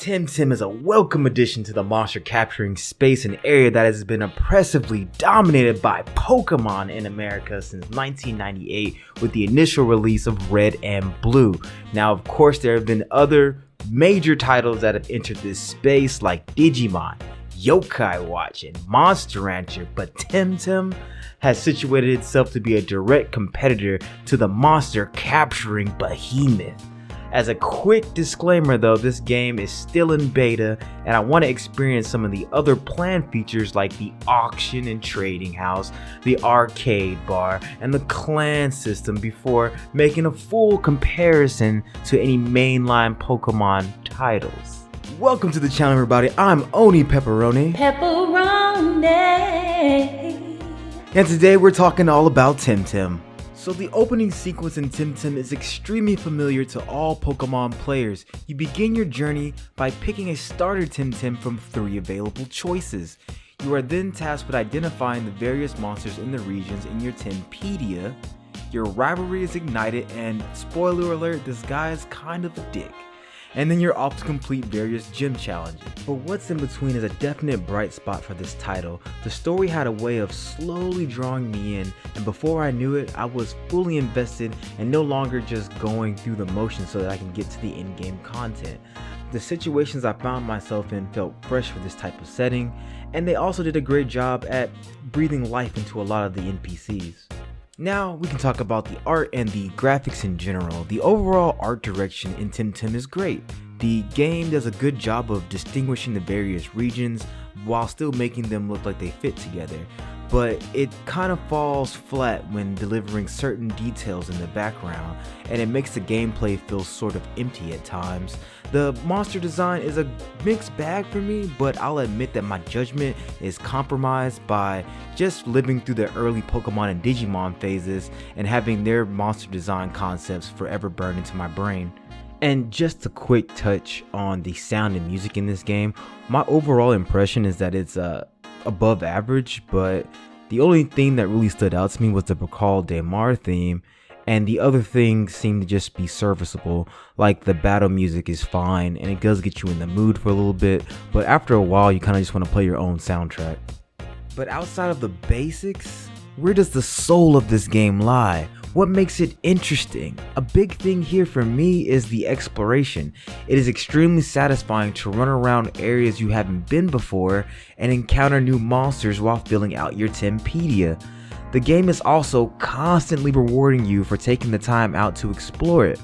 Temtem is a welcome addition to the monster capturing space, an area that has been oppressively dominated by Pokemon in America since 1998 with the initial release of Red and Blue. Now, of course, there have been other major titles that have entered this space like Digimon, Yokai Watch, and Monster Rancher, but Temtem has situated itself to be a direct competitor to the monster capturing behemoth. As a quick disclaimer though, this game is still in beta and I want to experience some of the other planned features like the auction and trading house, the arcade bar, and the clan system before making a full comparison to any mainline Pokemon titles. Welcome to the channel, everybody. I'm Oni Pepperoni. And today we're talking all about Temtem. So the opening sequence in Temtem is extremely familiar to all Pokemon players. You begin your journey by picking a starter Temtem from 3 available choices. You are then tasked with identifying the various monsters in the regions in your Tempedia. Your rivalry is ignited and, spoiler alert, this guy is kind of a dick. And then you're off to complete various gym challenges. But what's in between is a definite bright spot for this title. The story had a way of slowly drawing me in, and before I knew it, I was fully invested and no longer just going through the motions so that I can get to the in-game content. The situations I found myself in felt fresh for this type of setting, and they also did a great job at breathing life into a lot of the NPCs. Now we can talk about the art and the graphics in general. The overall art direction in Temtem is great. The game does a good job of distinguishing the various regions while still making them look like they fit together, but it kind of falls flat when delivering certain details in the background, and it makes the gameplay feel sort of empty at times. The monster design is a mixed bag for me, but I'll admit that my judgment is compromised by just living through the early Pokemon and Digimon phases and having their monster design concepts forever burned into my brain. And just a quick touch on the sound and music in this game, my overall impression is that it's above average, but the only thing that really stood out to me was the Bacall Daymar theme, and the other things seem to just be serviceable. Like the battle music is fine and it does get you in the mood for a little bit, but after a while you kind of just want to play your own soundtrack. But outside of the basics, where does the soul of this game lie? What makes it interesting? A big thing here for me is the exploration. It is extremely satisfying to run around areas you haven't been before and encounter new monsters while filling out your Tempedia. The game is also constantly rewarding you for taking the time out to explore it.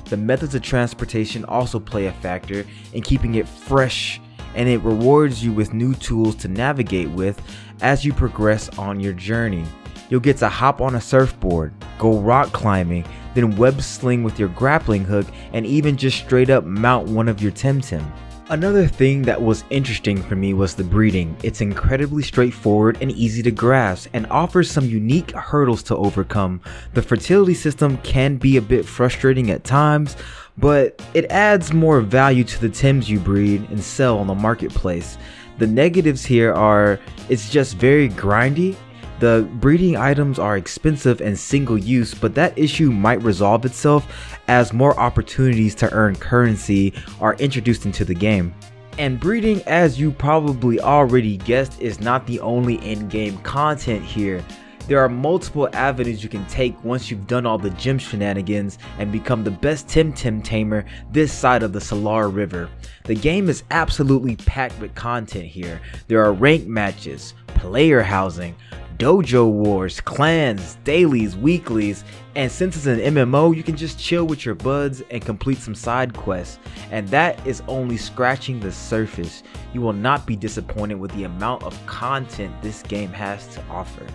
The methods of transportation also play a factor in keeping it fresh, and it rewards you with new tools to navigate with as you progress on your journey. You'll get to hop on a surfboard, go rock climbing, then web sling with your grappling hook, and even just straight up mount one of your Temtem. Another thing that was interesting for me was the breeding. It's incredibly straightforward and easy to grasp and offers some unique hurdles to overcome. The fertility system can be a bit frustrating at times, but it adds more value to the Tems you breed and sell on the marketplace. The negatives here are it's just very grindy. The breeding items are expensive and single use, but that issue might resolve itself as more opportunities to earn currency are introduced into the game. And breeding, as you probably already guessed, is not the only in-game content here. There are multiple avenues you can take once you've done all the gym shenanigans and become the best Temtem tamer this side of the Solar River. The game is absolutely packed with content here. There are rank matches, player housing, dojo wars, clans, dailies, weeklies, and since it's an MMO, you can just chill with your buds and complete some side quests, and that is only scratching the surface. You will not be disappointed with the amount of content this game has to offer.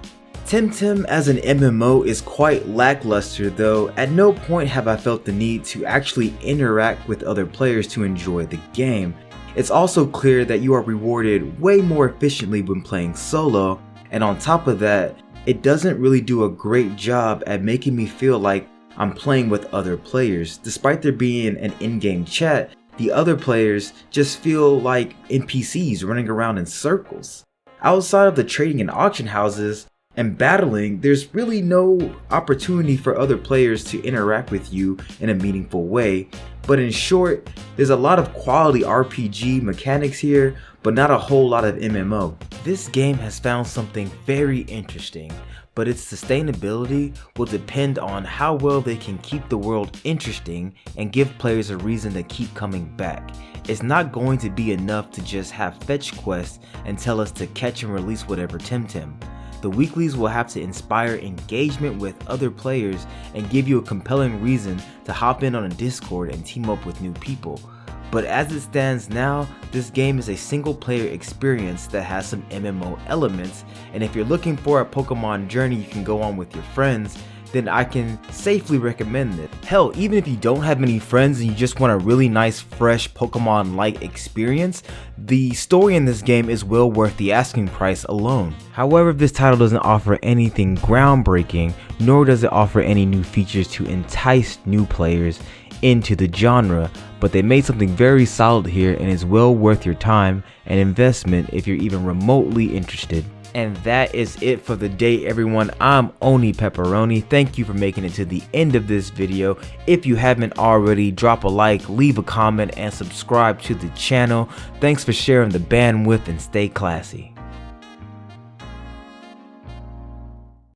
Temtem as an MMO is quite lackluster though. At no point have I felt the need to actually interact with other players to enjoy the game. It's also clear that you are rewarded way more efficiently when playing solo, and on top of that, it doesn't really do a great job at making me feel like I'm playing with other players. Despite there being an in-game chat, the other players just feel like NPCs running around in circles. Outside of the trading and auction houses, And battling, there's really no opportunity for other players to interact with you in a meaningful way. But in short, there's a lot of quality RPG mechanics here, but not a whole lot of MMO. This game has found something very interesting, but its sustainability will depend on how well they can keep the world interesting and give players a reason to keep coming back. It's not going to be enough to just have fetch quests and tell us to catch and release whatever Temtem. The weeklies will have to inspire engagement with other players and give you a compelling reason to hop in on a Discord and team up with new people. But as it stands now, this game is a single player experience that has some MMO elements, and if you're looking for a Pokemon journey you can go on with your friends, then I can safely recommend it. Hell, even if you don't have many friends and you just want a really nice, fresh Pokemon-like experience, the story in this game is well worth the asking price alone. However, this title doesn't offer anything groundbreaking, nor does it offer any new features to entice new players into the genre, but they made something very solid here and is well worth your time and investment if you're even remotely interested. And that is it for the day, everyone. I'm Oni Pepperoni. Thank you for making it to the end of this video. If you haven't already, drop a like, leave a comment, and subscribe to the channel. Thanks for sharing the bandwidth and stay classy.